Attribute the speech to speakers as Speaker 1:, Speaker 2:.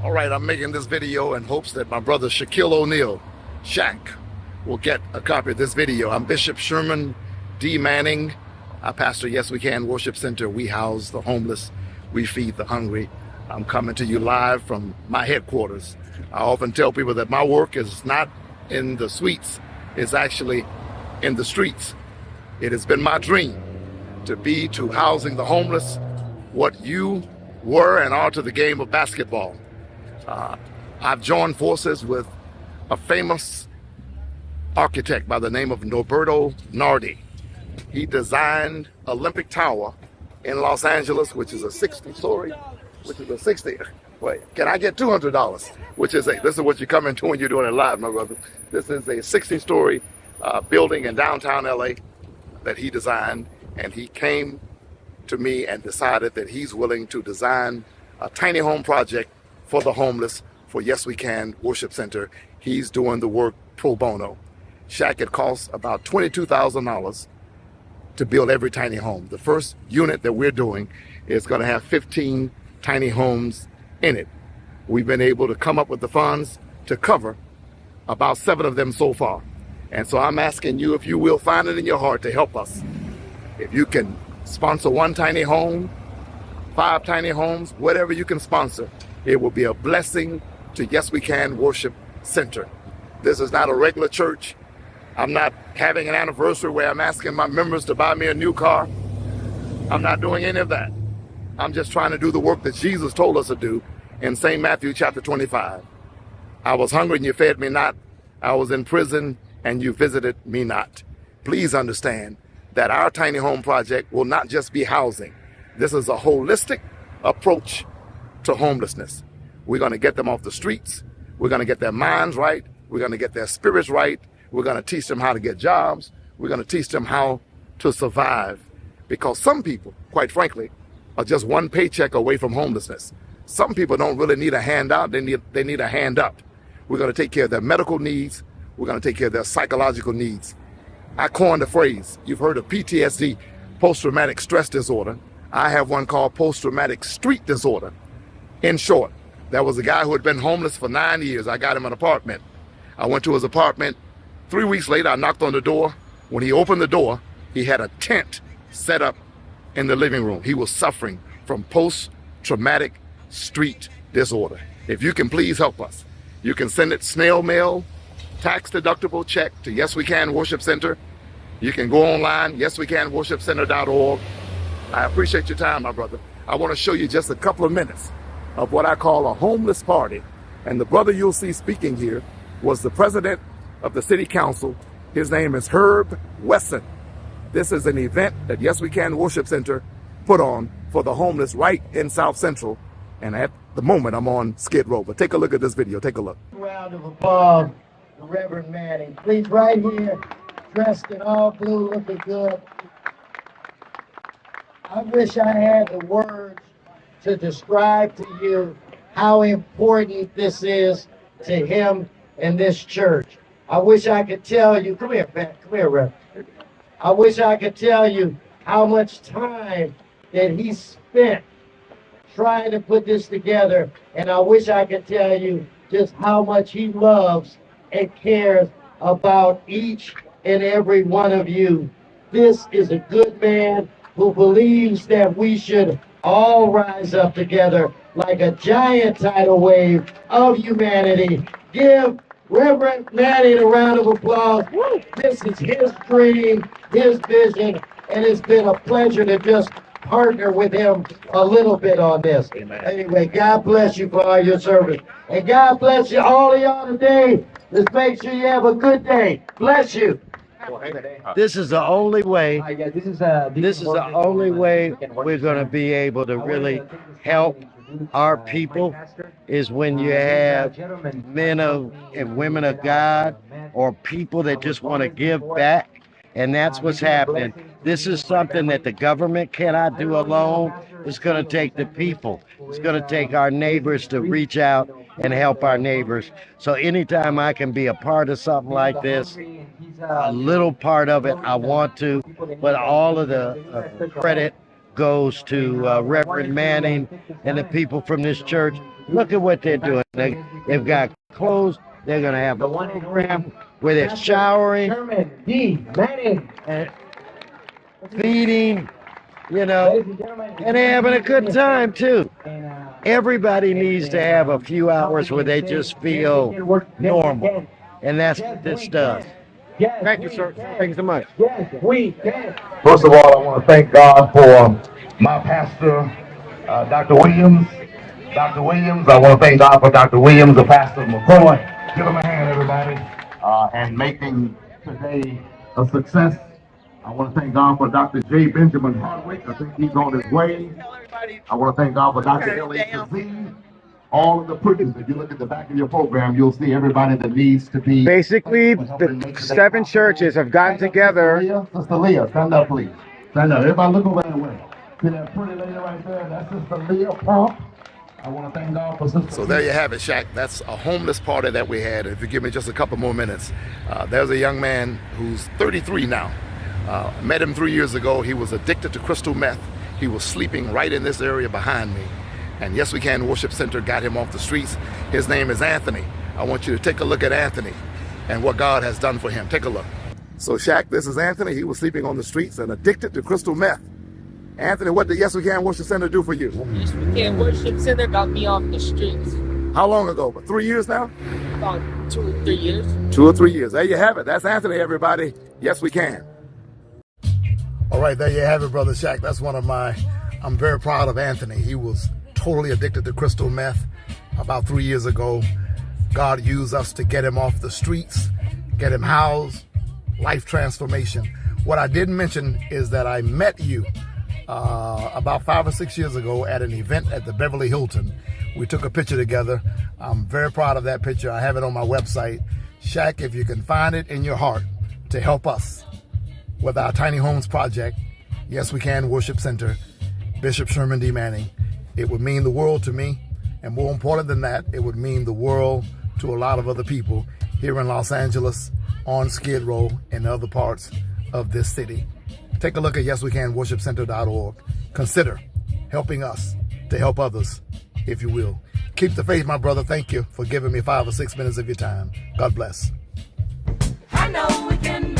Speaker 1: All right, I'm making this video in hopes that my brother Shaquille O'NEAL, Shaq, will get a copy of this video. I'm Bishop Sherman D.Manning. I pastor Yes We Can Worship Center. We house the homeless. We feed the hungry. I'm coming to you live from my headquarters. I often tell people that my work is not in the suites. It's actually in the streets. It has been my dream to be to housing the homeless what you were and are to the game of basketball. I've joined forces with a famous architect by the name of Norberto Nardi. He designed Olympic Tower in Los Angeles, which is a 60-story, wait, can I get $200? This is what you come into when you're doing it live, my brother. This is a 60-story building in downtown LA that he designed, and he came to me and decided that he's willing to design a tiny home project for the homeless for Yes We Can Worship Center. He's doing the work pro bono. Shaq, it costs about $22,000 to build every tiny home. The first unit that we're doing is going to have 15 tiny homes in it. We've been able to come up with the funds to cover about 7 of them so far. And so I'm asking you, if you will find it in your heart to help us. If you can sponsor 1 tiny home, 5 tiny homes, whatever you can sponsor, it will be a blessing to Yes We Can Worship Center. This is not a regular church. I'm not having an anniversary where I'm asking my members to buy me a new car. I'm not doing any of that. I'm just trying to do the work that Jesus told us to do in St. Matthew chapter 25. I was hungry and you fed me not. I was in prison and you visited me not. Please understand that our tiny home project will not just be housing. This is a holistic approach to homelessness. We're going to get them off the streets. We're going to get their minds right. We're going to get their spirits right. We're going to teach them how to get jobs. We're going to teach them how to survive. Because some people, quite frankly, are just 1 paycheck away from homelessness. Some people don't really need a handout. They need a hand up. We're going to take care of their medical needs. We're going to take care of their psychological needs. I coined the phrase, you've heard of PTSD, post-traumatic stress disorder. I have one called post-traumatic street disorder. In short, there was a guy who had been homeless for 9 years. I got him an apartment. I went to his apartment. 3 weeks later, I knocked on the door. When he opened the door, he had a tent set up in the living room. He was suffering from post-traumatic street disorder. If you can please help us, you can send it snail mail, tax-deductible check to Yes We Can Worship Center. You can go online, yeswecanworshipcenter.org. I appreciate your time, my brother. I want to show you just a couple of minutes of what I call a homeless party. And the brother you'll see speaking here was the president of the city council. His name is Herb Wesson. This is an event that Yes We Can Worship Center put on for the homeless right in South Central. And at the moment, I'm on Skid Row. But take a look at this video. Take a look.
Speaker 2: Round of applause for Reverend Manning. Please, right here, dressed in all blue, looking good. I wish I had the words to describe to you how important this is to him and this church. I wish I could tell you, come here, Pat, come here, Reverend. I wish I could tell you how much time that he spent trying to put this together, and I wish I could tell you just how much he loves and cares about each and every one of you. This is a good man who believes that we should all rise up together like a giant tidal wave of humanity. Give Reverend Manning a round of applause. This is his dream, his vision, and it's been a pleasure to just partner with him a little bit on this. Amen. Anyway, God bless you for all your service. And God bless you, all of y'all today. Let's make sure you have a good day. Bless you.
Speaker 3: This is the only way. This is the only way we're going to be able to really help our people is when you have men and women of God or people that just want to give back. And that's what's happening. This is something that the government cannot do alone. It's going to take the people. It's going to take our neighbors to reach out and help our neighbors. So anytime I can be a part of something like this, a little part of it, I want to, but all of the credit goes to Reverend Manning and the people from this church. Look at what they're doing. They've got clothes. They're going to have a program where they're showering,
Speaker 2: Sherman D.Manning
Speaker 3: and feeding, you know, and they're having a good time too. Everybody needs to have a few hours where they just feel normal, and that's what this does.
Speaker 4: Thank you, sir. Thank you so much.
Speaker 1: First of all, I want to thank God for my pastor, Dr. Williams. Dr. Williams, I want to thank God for Dr. Williams, the pastor of McCoy. Give him a hand, everybody, and making today a success. I want to thank God for Dr. J. Benjamin Hardwick. I think he's on his way. I want to thank God for Dr. L.A. Kazee. All of the preachers, if you look at the back of your program, you'll see everybody that needs to be.
Speaker 4: Basically, the 7 churches have gotten together.
Speaker 1: Sister Leah, stand up, please. Stand up. Everybody look over that way. See that pretty lady right there? That's Sister Leah Pump. I want to thank God for Sister. So there you have it, Shaq. That's a homeless party that we had. If you give me just a couple more minutes. There's a young man who's 33 now. Met him 3 years ago. He was addicted to crystal meth. He was sleeping right in this area behind me. And Yes We Can Worship Center got him off the streets. His name is Anthony. I want you to take a look at Anthony and what God has done for him. Take a look. So Shaq, this is Anthony. He was sleeping on the streets and addicted to crystal meth. Anthony, what did Yes We Can Worship Center do for you?
Speaker 5: Yes We Can Worship Center got me off the streets.
Speaker 1: How long ago? 3 years now?
Speaker 5: About 2 or 3 years.
Speaker 1: 2 or 3 years. There you have it. That's Anthony, everybody. Yes We Can. All right, there you have it, Brother Shaq. That's I'm very proud of Anthony. He was totally addicted to crystal meth about 3 years ago. God used us to get him off the streets, get him housed, life transformation. What I didn't mention is that I met you about 5 or 6 years ago at an event at the Beverly Hilton. We took a picture together. I'm very proud of that picture. I have it on my website. Shaq, if you can find it in your heart to help us with our Tiny Homes project, Yes We Can Worship Center, Bishop Sherman D.Manning, it would mean the world to me. And more important than that, it would mean the world to a lot of other people here in Los Angeles, on Skid Row, and other parts of this city. Take a look at yeswecanworshipcenter.org. Consider helping us to help others, if you will. Keep the faith, my brother. Thank you for giving me 5 or 6 minutes of your time. God bless.
Speaker 6: I know we can